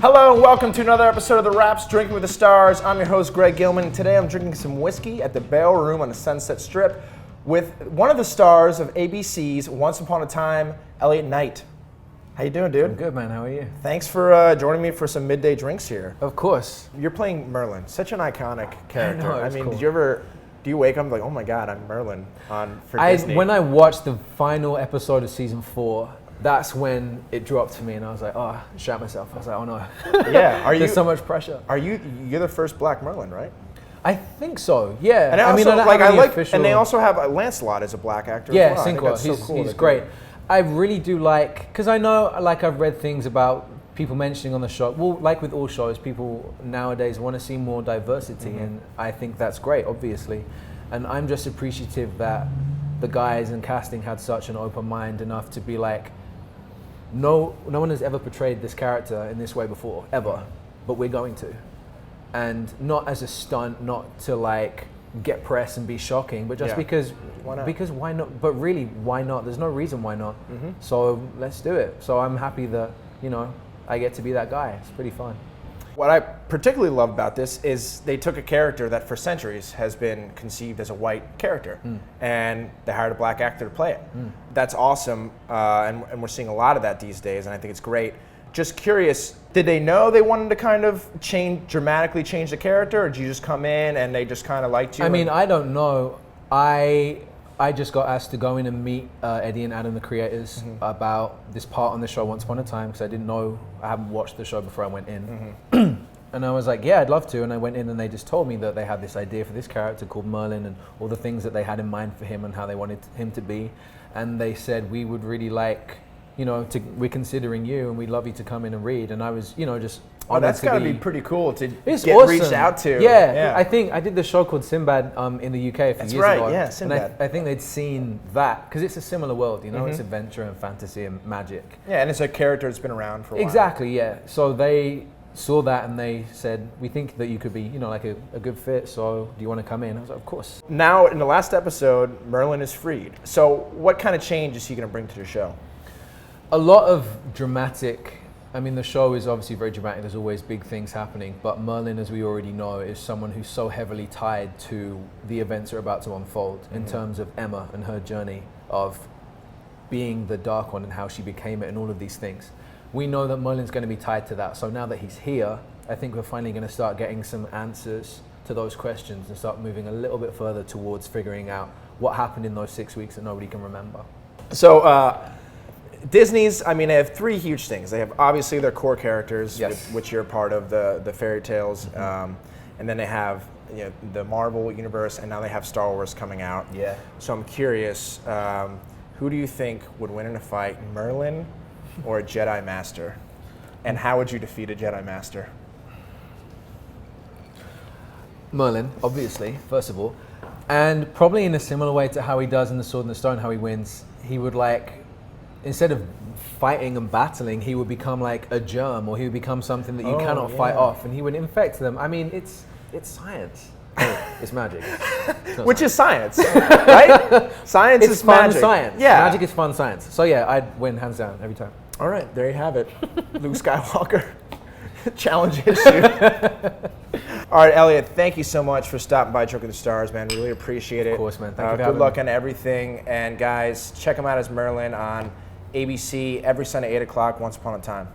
Hello and welcome to another episode of The Wraps, Drinking with the Stars. I'm your host, Greg Gilman, and today I'm drinking some whiskey at the Bale Room on the Sunset Strip with one of the stars of ABC's Once Upon a Time, Elliot Knight. How you doing, dude? I'm good, man. How are you? Thanks for joining me for some midday drinks here. Of course. You're playing Merlin, such an iconic character. I know, mean, cool. do you wake up and be like, oh my God, I'm Merlin for Disney? When I watched the final episode of season 4, that's when it dropped for me, and I was like, oh, I shat myself. I was like, oh no. Yeah, There's so much pressure. You're the first Black Merlin, right? I think so. Yeah. And and they also have Lancelot as a Black actor. Yeah, as well. Cinqua. He's great. I really do like, because I know, like, I've read things about people mentioning on the show. Well, like with all shows, people nowadays want to see more diversity, and I think that's great, obviously. And I'm just appreciative that the guys in casting had such an open mind enough to be like, no one has ever portrayed this character in this way before, ever, but we're going to. And not as a stunt, not to like get press and be shocking, but just because why not? But really, why not? There's no reason why not. So let's do it. So I'm happy that, I get to be that guy. It's pretty fun. What I particularly love about this is they took a character that for centuries has been conceived as a white character, and they hired a Black actor to play it. That's awesome, and we're seeing a lot of that these days, and I think it's great. Just curious, did they know they wanted to kind of dramatically change the character, or did you just come in and they just kind of liked you? I mean, I don't know. I just got asked to go in and meet Eddie and Adam, the creators, about this part on the show Once Upon a Time, because I didn't know, I hadn't watched the show before I went in. And I was like, yeah, I'd love to. And I went in and they just told me that they had this idea for this character called Merlin and all the things that they had in mind for him and how they wanted him to be. And they said, we would really like, we're considering you and we'd love you to come in and read. And I was, just... Oh, that's got to be pretty cool to get awesome. Reached out to. Yeah, I think I did the show called Sinbad in the UK a few years ago. Yeah, Sinbad. And I think they'd seen that, because it's a similar world, it's adventure and fantasy and magic. Yeah, and it's a character that's been around for a while. Exactly, yeah. So they saw that and they said, we think that you could be, like a good fit, so do you want to come in? I was like, of course. Now, in the last episode, Merlin is freed. So what kind of change is he going to bring to the show? A lot of dramatic. I mean, the show is obviously very dramatic. There's always big things happening. But Merlin, as we already know, is someone who's so heavily tied to the events that are about to unfold in terms of Emma and her journey of being the Dark One and how she became it and all of these things. We know that Merlin's going to be tied to that. So now that he's here, I think we're finally going to start getting some answers to those questions and start moving a little bit further towards figuring out what happened in those 6 weeks that nobody can remember. So, Disney's, they have 3 huge things. They have obviously their core characters, which you're part of, the fairy tales, and then they have the Marvel universe, and now they have Star Wars coming out. Yeah. So I'm curious, who do you think would win in a fight, Merlin or a Jedi Master? And how would you defeat a Jedi Master? Merlin, obviously, first of all. And probably in a similar way to how he does in The Sword and the Stone, how he wins, he would instead of fighting and battling, he would become like a germ, or he would become something that you cannot fight off, and he would infect them. I mean, it's science. It's magic. Which is science, right? Science is fun magic. Science. Yeah. Magic is fun science. So yeah, I'd win hands down every time. All right, there you have it. Luke Skywalker challenge issue. All right, Elliot, thank you so much for stopping by Drinking with the Stars, man. Really appreciate it. Of course, man. Thank you for good having luck me. on everything. And guys, check him out as Merlin on ABC every Sunday, 8 o'clock, Once Upon a Time.